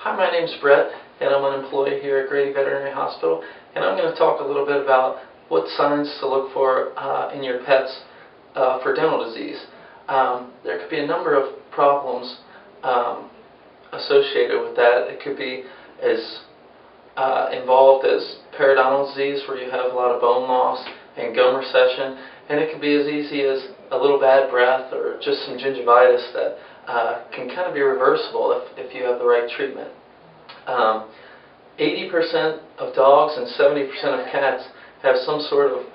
Hi, my name's Brett, and I'm an employee here at Grady Veterinary Hospital, and I'm going to talk a little bit about what signs to look for in your pets for dental disease. There could be a number of problems associated with that. It could be as involved as periodontal disease, where you have a lot of bone loss and gum recession, and it could be as easy as a little bad breath or just some gingivitis that can kind of be reversible if you have the right treatment. 80% of dogs and 70% of cats have some sort of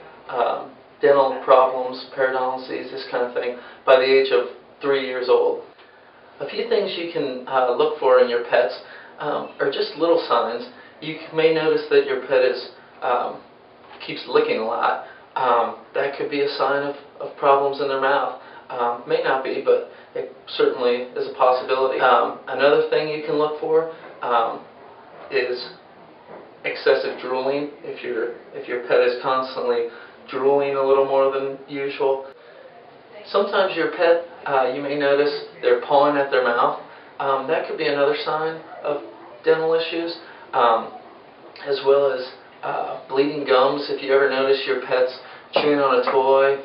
dental problems, periodontal disease, this kind of thing, by the age of 3 years old. A few things you can look for in your pets are just little signs. You may notice that your pet keeps licking a lot. That could be a sign of problems in their mouth. May not be, but it certainly is a possibility. Another thing you can look for is excessive drooling. If your pet is constantly drooling a little more than usual. Sometimes your pet, you may notice they're pawing at their mouth. That could be another sign of dental issues, as well as bleeding gums. If you ever notice your pet's chewing on a toy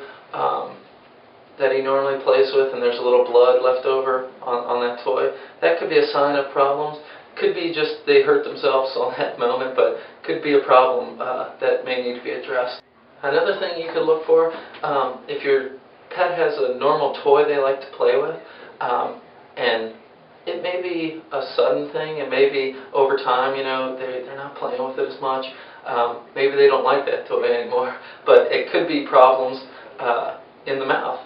that he normally plays with and there's a little blood left over on that toy, that could be a sign of problems. Could be just they hurt themselves on that moment, but could be a problem that may need to be addressed. Another thing you could look for, if your pet has a normal toy they like to play with, and it may be a sudden thing, it may be over time, they're not playing with it as much. Maybe they don't like that toy anymore, but it could be problems in the mouth.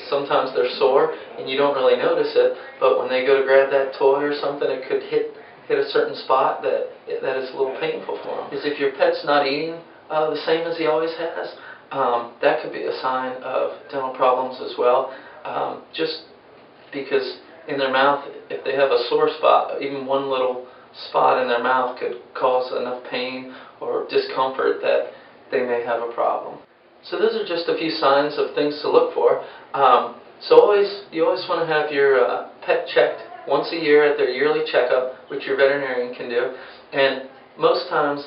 Sometimes they're sore and you don't really notice it, but when they go to grab that toy or something, it could hit a certain spot that is a little painful for them. If your pet's not eating the same as he always has, that could be a sign of dental problems as well. Just because in their mouth, if they have a sore spot, even one little spot in their mouth could cause enough pain or discomfort that they may have a problem. So those are just a few signs of things to look for. You always want to have your pet checked once a year at their yearly checkup, which your veterinarian can do. And most times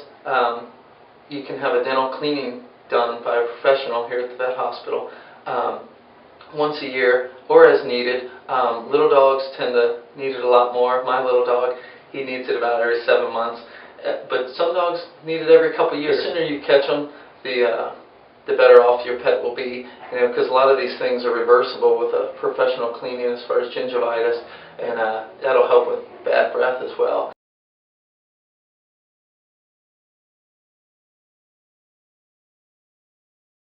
you can have a dental cleaning done by a professional here at the vet hospital once a year or as needed. Little dogs tend to need it a lot more. My little dog, he needs it about every 7 months. But some dogs need it every couple of years. The sooner you catch them, the better off your pet will be, because a lot of these things are reversible with a professional cleaning as far as gingivitis, and that'll help with bad breath as well.